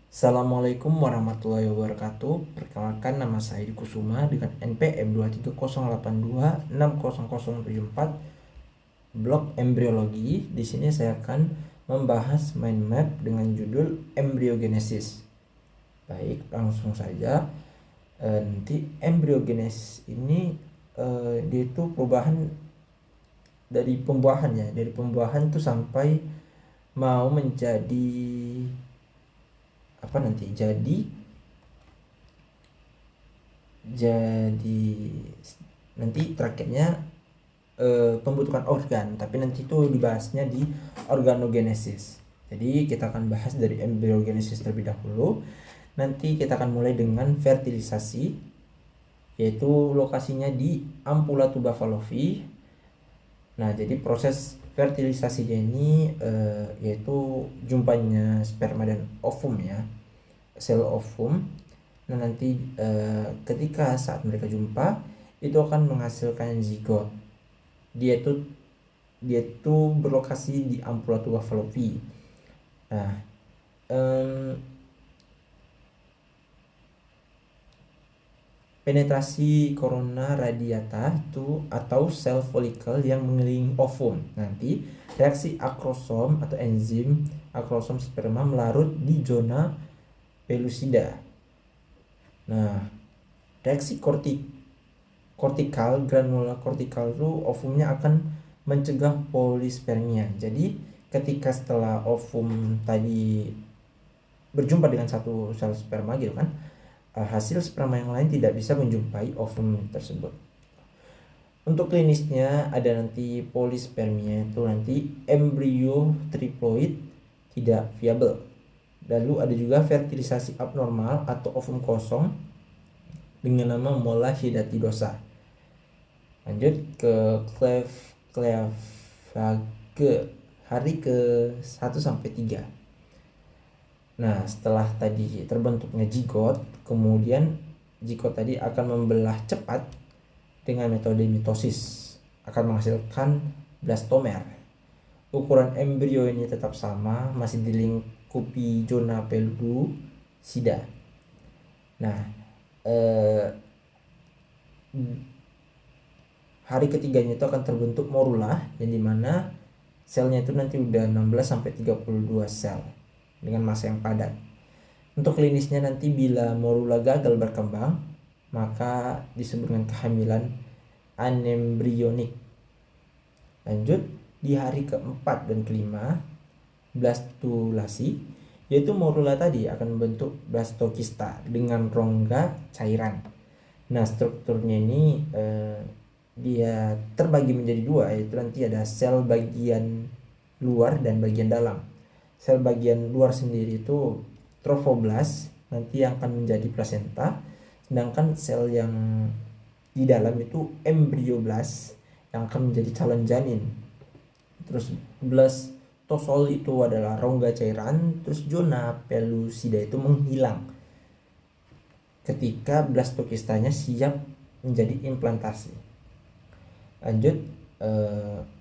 Assalamualaikum warahmatullahi wabarakatuh. Perkenalkan, nama saya Edi Kusuma dengan NPM 23082600074, blok embriologi. Di sini saya akan membahas mind map dengan judul embryogenesis. Baik, langsung saja. Nanti embryogenesis ini dia itu perubahan dari pembuahan ya, dari pembuahan tuh sampai mau menjadi apa nanti jadi nanti terakhirnya pembentukan organ, tapi nanti itu dibahasnya di organogenesis. Jadi kita akan bahas dari embryogenesis terlebih dahulu. Nanti kita akan mulai dengan fertilisasi, yaitu lokasinya di ampulla tuba fallopi. Nah, jadi proses fertilisasinya ini yaitu jumpanya sperma dan ovum ya, sel ovum. Nah, nanti ketika saat mereka jumpa itu akan menghasilkan zigot. Dia tuh berlokasi di ampulla tuba fallopi. Nah, penetrasi corona radiata itu atau sel folikel yang mengelilingi ovum. Nanti reaksi akrosom atau enzim akrosom sperma melarut di zona pellucida. Nah, reaksi kortikal granular kortikal itu ovumnya akan mencegah polispermia. Jadi ketika setelah ovum tadi berjumpa dengan satu sel sperma gitu kan, hasil sperma yang lain tidak bisa menjumpai ovum tersebut. Untuk klinisnya ada nanti polispermia, itu nanti embrio triploid tidak viable. Lalu ada juga fertilisasi abnormal atau ovum kosong dengan nama mola hidatidosa. Lanjut ke Clevage hari ke 1 sampai 3. Nah, setelah tadi terbentuknya zigot, kemudian zigot tadi akan membelah cepat dengan metode mitosis, akan menghasilkan blastomer. Ukuran embrio ini tetap sama, masih dilingkupi zona pellucida. Nah, hari ketiganya itu akan terbentuk morula, yang dimana selnya itu nanti udah 16 sampai 32 sel dengan massa yang padat. Untuk klinisnya nanti bila morula gagal berkembang, maka disebut dengan kehamilan anembryonik. Lanjut, di hari keempat dan kelima, blastulasi, yaitu morula tadi akan membentuk blastokista dengan rongga cairan. Nah, strukturnya ini dia terbagi menjadi dua, yaitu nanti ada sel bagian luar dan bagian dalam. Sel bagian luar sendiri itu trophoblast, nanti yang akan menjadi plasenta, sedangkan sel yang di dalam itu embryoblast yang akan menjadi calon janin. Terus blastosol itu adalah rongga cairan, terus zona pellucida itu menghilang ketika blastokistanya siap menjadi implantasi. Lanjut,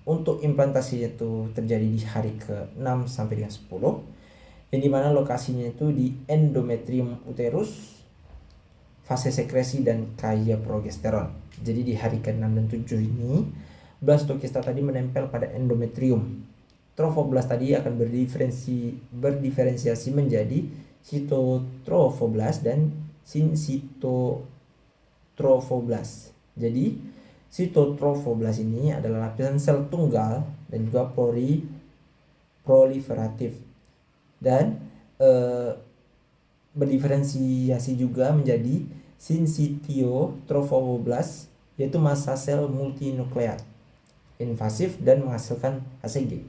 untuk implantasi itu terjadi di hari ke-6 sampai dengan 10, yang dimana lokasinya itu di endometrium uterus, fase sekresi dan kaya progesteron. Jadi di hari ke-6 dan 7 ini blastokista tadi menempel pada endometrium. Trophoblast tadi akan berdiferensiasi menjadi sitotrophoblast dan sinsitotrophoblast. Jadi sitotrophoblast ini adalah lapisan sel tunggal dan juga proliferatif, dan berdiferensiasi juga menjadi sinsitiotrophoblast, yaitu massa sel multinukleat invasif dan menghasilkan HCG.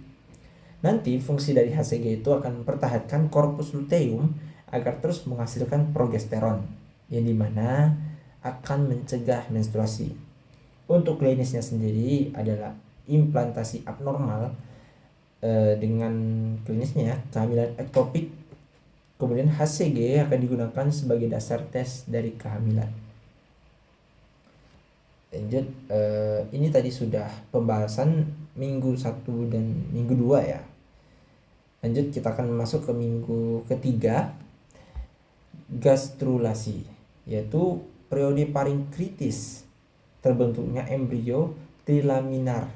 Nanti fungsi dari HCG itu akan mempertahankan korpus luteum agar terus menghasilkan progesteron, yang dimana akan mencegah menstruasi. Untuk klinisnya sendiri adalah implantasi abnormal dengan klinisnya kehamilan ektopik. Kemudian HCG akan digunakan sebagai dasar tes dari kehamilan. Lanjut, ini tadi sudah pembahasan minggu 1 dan minggu 2 ya. Lanjut, kita akan masuk ke minggu ketiga. gastrulasi, yaitu periode paling kritis terbentuknya embrio trilaminar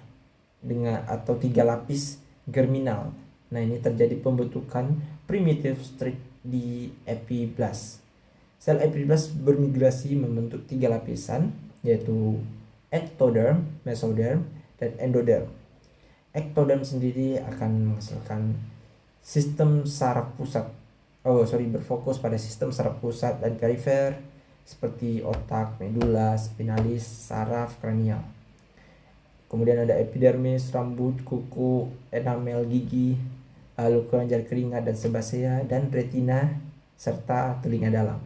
dengan atau 3 lapis germinal. Nah, ini terjadi pembentukan primitive strip di epiblast. Sel epiblast bermigrasi membentuk 3 lapisan, yaitu ectoderm, mesoderm, dan endoderm. Ectoderm sendiri akan menghasilkan sistem saraf pusat. Berfokus pada sistem saraf pusat dan perifer seperti otak, medula, spinalis, saraf kranial. Kemudian ada epidermis, rambut, kuku, enamel gigi, lalu kelenjar keringat dan sebasea, dan retina serta telinga dalam.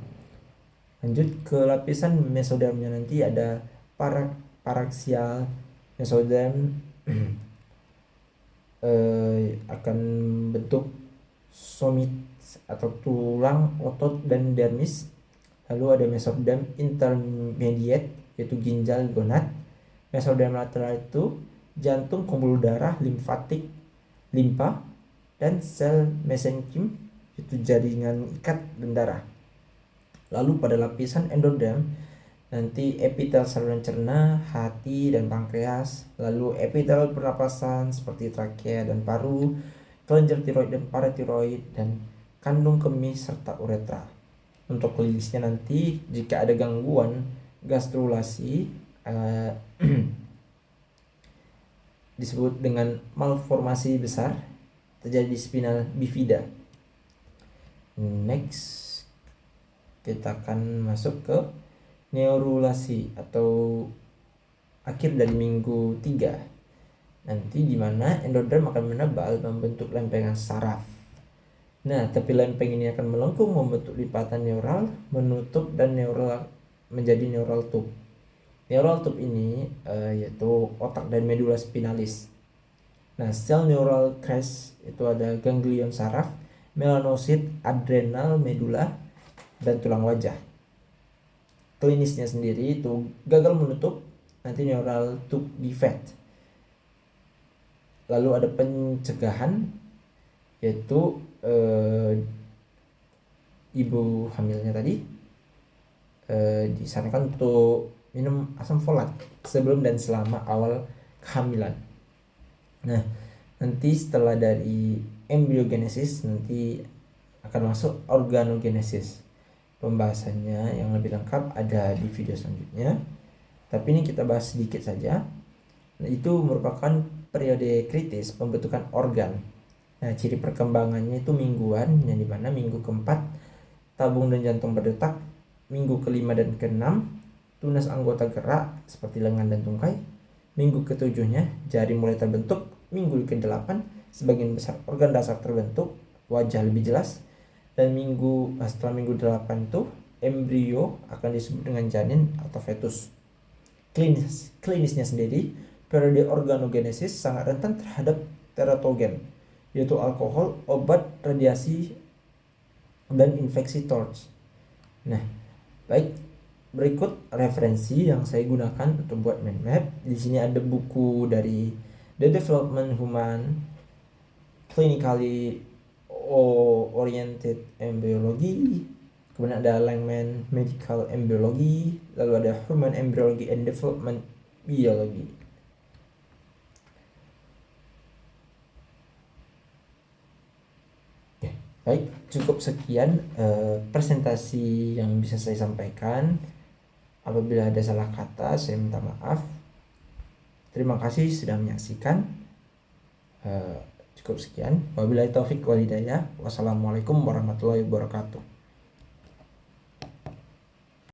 Lanjut ke lapisan mesodermnya, nanti ada paraxial mesoderm akan bentuk somit atau tulang, otot, dan dermis. Lalu ada mesoderm intermediate, yaitu ginjal, gonad. Mesoderm lateral itu jantung, pembuluh darah, limfatik, limpa, dan sel mesenkim, itu jaringan ikat dan darah. Lalu pada lapisan endoderm nanti epitel saluran cerna, hati, dan pankreas. Lalu epitel pernapasan seperti trakea dan paru, kelenjar tiroid dan paratiroid, dan kandung kemih serta uretra. Untuk klinisnya nanti jika ada gangguan gastrulasi disebut dengan malformasi besar terjadi di spinal bifida. Next, kita akan masuk ke neurulasi atau akhir dari minggu 3. Nanti di mana endoderm akan menebal membentuk lempengan saraf. Nah, tapi lempeng ini akan melengkung membentuk lipatan neural, menutup, dan neural menjadi neural tube. Neural tube ini yaitu otak dan medula spinalis. Nah, sel neural crest itu ada ganglion saraf, melanosit, adrenal medula, dan tulang wajah. Klinisnya sendiri itu gagal menutup, nanti neural tube defect. Lalu ada pencegahan, yaitu ibu hamilnya tadi disarankan untuk minum asam folat sebelum dan selama awal kehamilan. Nah, nanti setelah dari embryogenesis nanti akan masuk organogenesis. Pembahasannya yang lebih lengkap ada di video selanjutnya. Tapi ini kita bahas sedikit saja. Nah, itu merupakan periode kritis pembentukan organ. Nah, ciri perkembangannya itu mingguan, yang dimana minggu keempat tabung dan jantung berdetak, minggu kelima dan keenam tunas anggota gerak seperti lengan dan tungkai, minggu ketujuhnya jari mulai terbentuk, minggu ke-8 sebagian besar organ dasar terbentuk, wajah lebih jelas, dan setelah minggu 8 tuh embrio akan disebut dengan janin atau fetus. Klinisnya sendiri, periode organogenesis sangat rentan terhadap teratogen, yaitu alkohol, obat, radiasi, dan infeksi TORCH. Nah, baik, berikut referensi yang saya gunakan untuk buat mind map. Di sini ada buku dari The Development Human Clinically Oriented Embryology, kemudian ada Langman Medical Embryology, lalu ada Human Embryology and Development Biology. Baik, cukup sekian presentasi yang bisa saya sampaikan. Apabila ada salah kata, saya minta maaf. Terima kasih sudah menyaksikan. Cukup sekian. Wabillahi taufik wal hidayah. Wassalamualaikum warahmatullahi wabarakatuh.